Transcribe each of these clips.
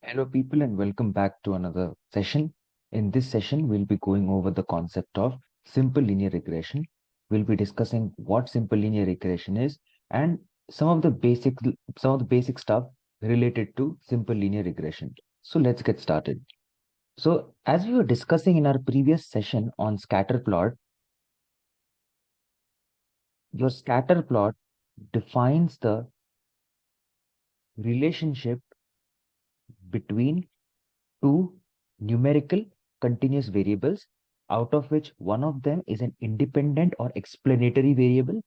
Hello, people, and welcome back to another session. In this session, we'll be going over the concept of simple linear regression. We'll be discussing what simple linear regression is and some of the basic stuff related to simple linear regression. So let's get started. So as we were discussing in our previous session on scatter plot, your scatter plot defines the relationship between two numerical continuous variables, out of which one of them is an independent or explanatory variable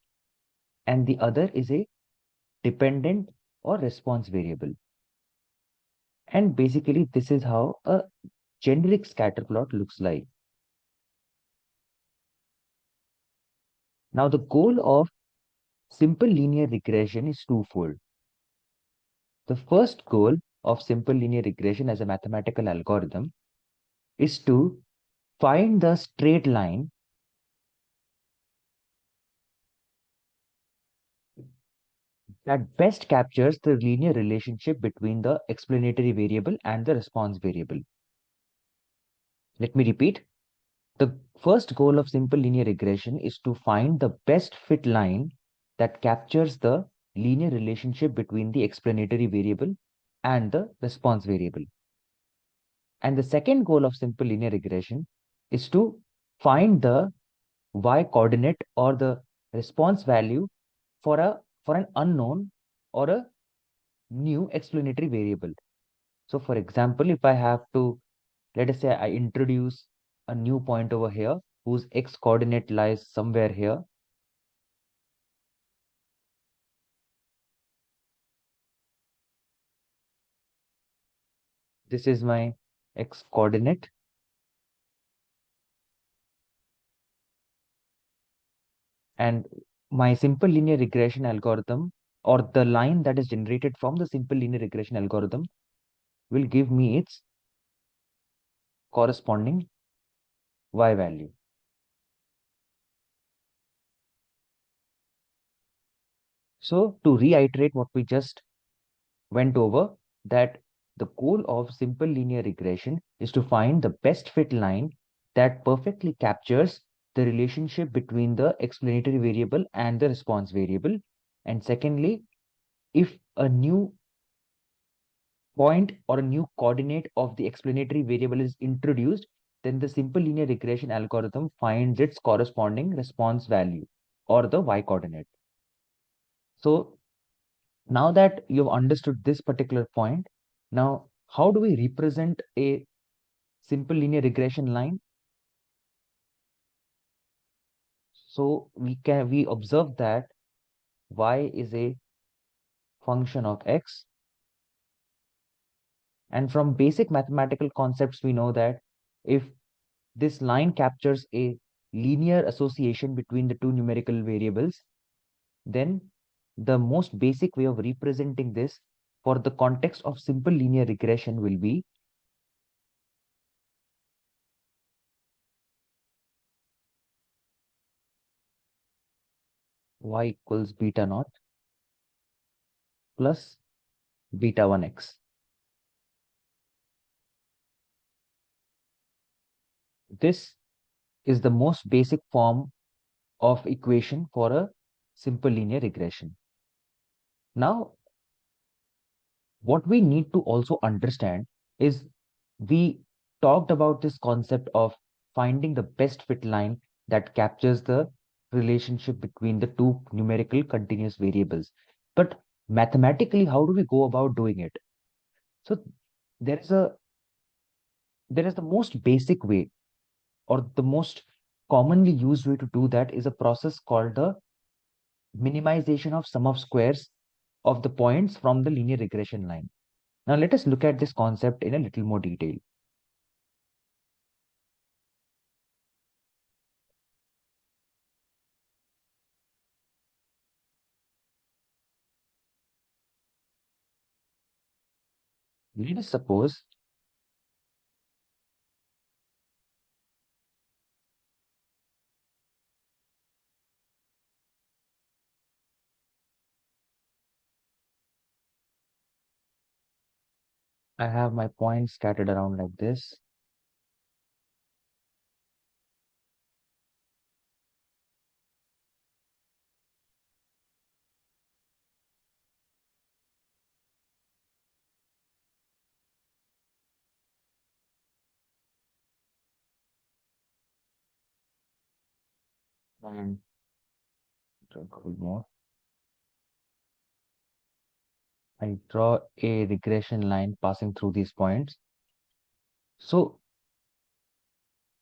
and the other is a dependent or response variable. And basically, this is how a generic scatter plot looks like. Now, the goal of simple linear regression is twofold. The first goal of simple linear regression as a mathematical algorithm is to find the straight line that best captures the linear relationship between the explanatory variable and the response variable. Let me repeat. The first goal of simple linear regression is to find the best fit line that captures the linear relationship between the explanatory variable and the response variable. And the second goal of simple linear regression is to find the y coordinate or the response value for an unknown or a new explanatory variable. So for example, if I have to, let us say I introduce a new point over here whose x coordinate lies somewhere here. This is my x coordinate. And my simple linear regression algorithm, or the line that is generated from the simple linear regression algorithm, will give me its corresponding y value. So to reiterate what we just went over, that the goal of simple linear regression is to find the best fit line that perfectly captures the relationship between the explanatory variable and the response variable. And secondly, if a new point or a new coordinate of the explanatory variable is introduced, then the simple linear regression algorithm finds its corresponding response value or the y coordinate. So now that you've understood this particular point, now how do we represent a simple linear regression line? So we observe that y is a function of x, and from basic mathematical concepts we know that if this line captures a linear association between the two numerical variables, then the most basic way of representing this for the context of simple linear regression will be y equals beta naught plus beta 1x. This is the most basic form of equation for a simple linear regression. Now, what we need to also understand is we talked about this concept of finding the best fit line that captures the relationship between the two numerical continuous variables. But mathematically, how do we go about doing it? So there is a there is the most basic way, or the most commonly used way to do that is a process called the minimization of sum of squares of the points from the linear regression line. Now let us look at this concept in a little more detail. Let us suppose I have my points scattered around like this. And a couple more. I draw a regression line passing through these points. So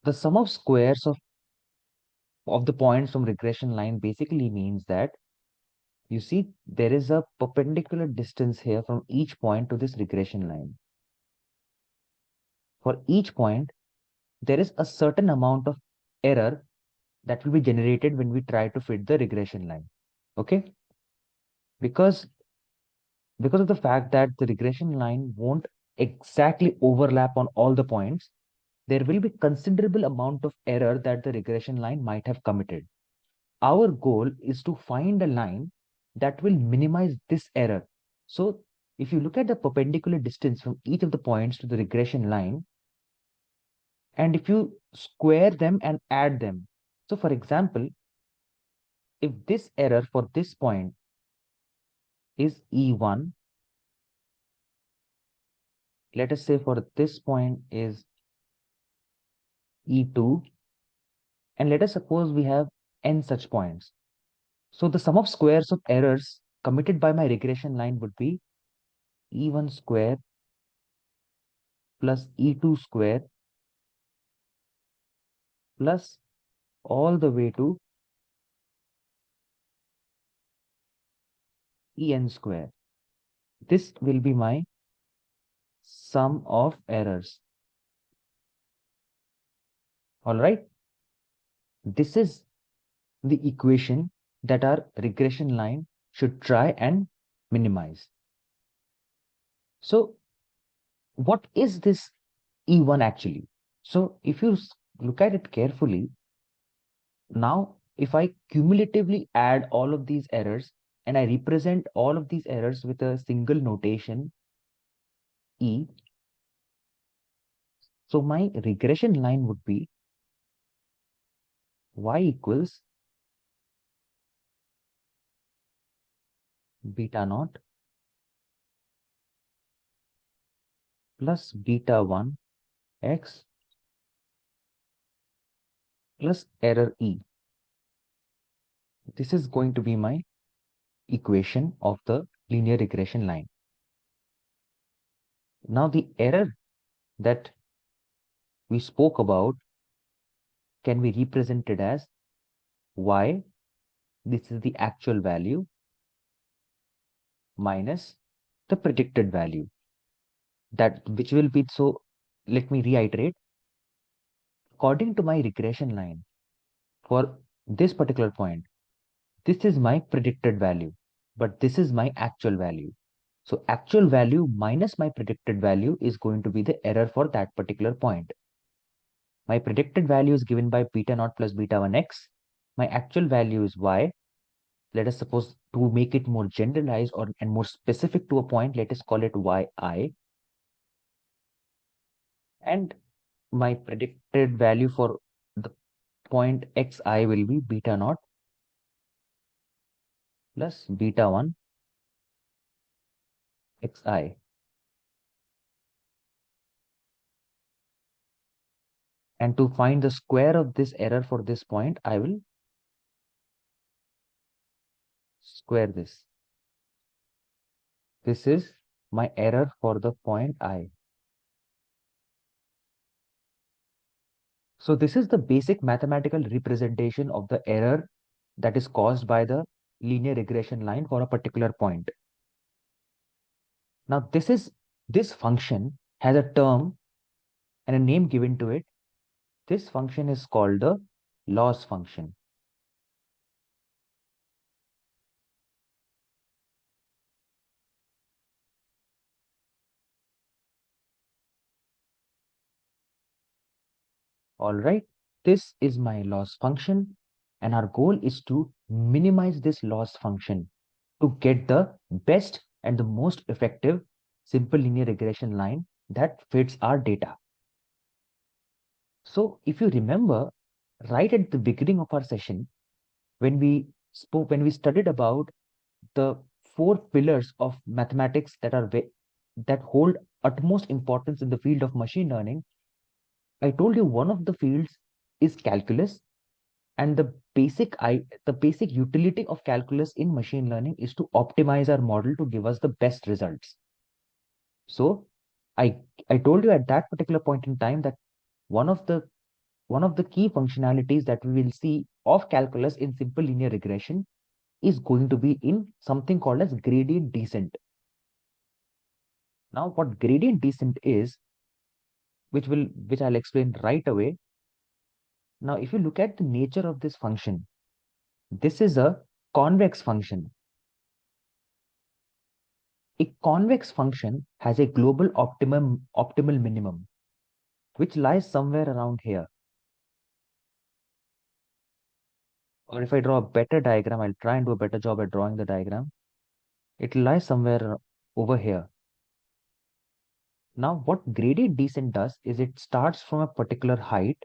the sum of squares of the points from regression line basically means that you see there is a perpendicular distance here from each point to this regression line. For each point, there is a certain amount of error that will be generated when we try to fit the regression line. Okay? Because because of the fact that the regression line won't exactly overlap on all the points, there will be considerable amount of error that the regression line might have committed. Our goal is to find a line that will minimize this error. So if you look at the perpendicular distance from each of the points to the regression line, and if you square them and add them. So for example, if this error for this point is E1, let us say for this point is E2, and let us suppose we have n such points. So the sum of squares of errors committed by my regression line would be E1 square plus E2 square plus all the way to En square. This will be my sum of errors. All right. This is the equation that our regression line should try and minimize. So what is this E1 actually? So if you look at it carefully, now if I cumulatively add all of these errors and I represent all of these errors with a single notation E, so my regression line would be y equals beta naught plus beta 1 x plus error E. This is going to be my equation of the linear regression line. Now the error that we spoke about can be represented as y, this is the actual value, minus the predicted value. That which will be, so let me reiterate, according to my regression line for this particular point, this is my predicted value, but this is my actual value. So actual value minus my predicted value is going to be the error for that particular point. My predicted value is given by beta naught plus beta 1x. My actual value is y. Let us suppose, to make it more generalized or and more specific to a point, let us call it yi. And my predicted value for the point xi will be beta naught plus beta 1 xi. And to find the square of this error for this point, I will square this. This is my error for the point I. So this is the basic mathematical representation of the error that is caused by the linear regression line for a particular point. Now this function has a term and a name given to it. This function is called the loss function. All right, this is my loss function, and our goal is to minimize this loss function to get the best and the most effective simple linear regression line that fits our data. So if you remember, right at the beginning of our session, when we studied about the four pillars of mathematics that hold utmost importance in the field of machine learning, I told you one of the fields is calculus, and the basic utility of calculus in machine learning is to optimize our model to give us the best results. So I I told you at that particular point in time that one of the one of the key functionalities that we will see of calculus in simple linear regression is going to be in something called as gradient descent. Now, what gradient descent is, which I'll explain right away. Now, if you look at the nature of this function, this is a convex function. A convex function has a global optimal minimum, which lies somewhere around here. Or if I draw a better diagram, I'll try and do a better job at drawing the diagram. It lies somewhere over here. Now, what gradient descent does is it starts from a particular height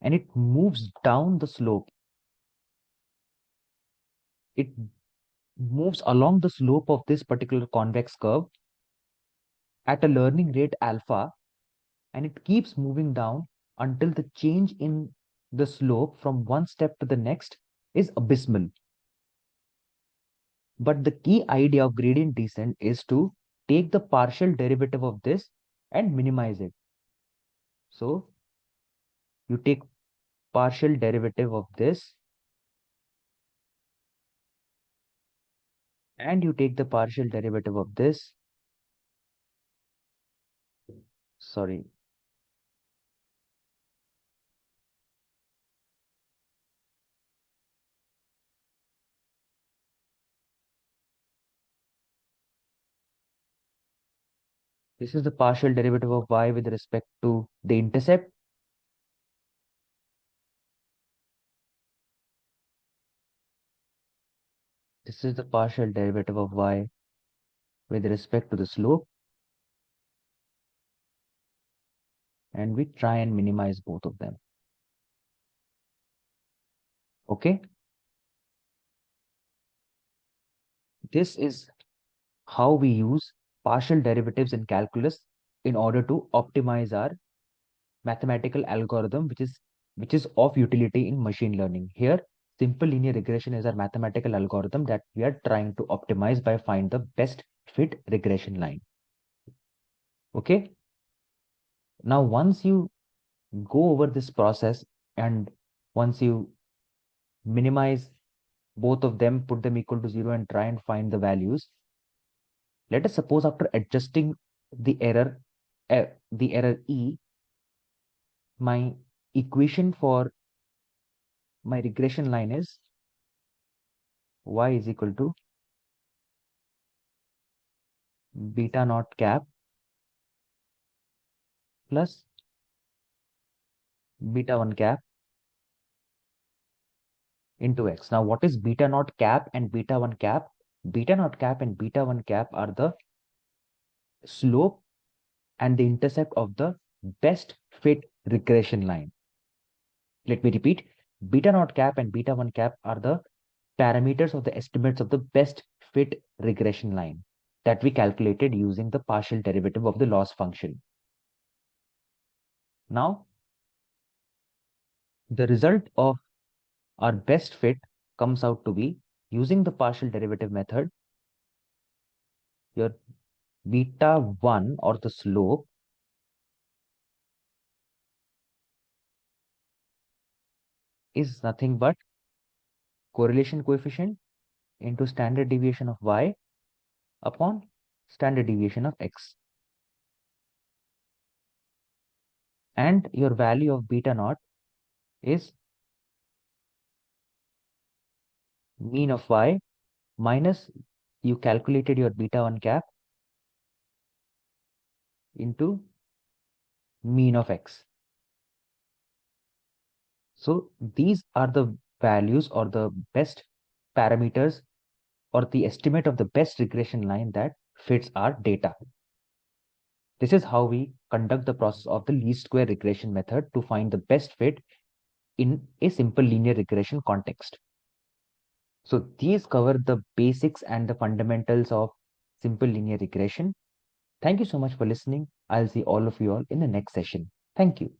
and it moves down the slope. It moves along the slope of this particular convex curve at a learning rate alpha, and it keeps moving down until the change in the slope from one step to the next is abysmal. But the key idea of gradient descent is to take the partial derivative of this and minimize it. So you take partial derivative of this and you take the partial derivative of this. Sorry. This is the partial derivative of y with respect to the intercept. This is the partial derivative of y with respect to the slope. And we try and minimize both of them. Okay. This is how we use partial derivatives in calculus in order to optimize our mathematical algorithm, which is of utility in machine learning. Here, simple linear regression is our mathematical algorithm that we are trying to optimize by find the best fit regression line. Okay. Now, once you go over this process and once you minimize both of them, put them equal to 0 and try and find the values. Let us suppose after adjusting the error E, my equation for my regression line is y is equal to beta naught cap plus beta 1 cap into x. Now, what is beta naught cap and beta 1 cap? Beta naught cap and beta 1 cap are the slope and the intercept of the best fit regression line. Let me repeat, beta naught cap and beta 1 cap are the parameters of the estimates of the best fit regression line that we calculated using the partial derivative of the loss function. Now, the result of our best fit comes out to be, using the partial derivative method, your beta 1 or the slope is nothing but correlation coefficient into standard deviation of y upon standard deviation of x. And your value of beta naught is mean of y minus you calculated your beta 1 cap into mean of x. So these are the values or the best parameters or the estimate of the best regression line that fits our data. This is how we conduct the process of the least square regression method to find the best fit in a simple linear regression context. So these cover the basics and the fundamentals of simple linear regression. Thank you so much for listening. I'll see all of you all in the next session. Thank you.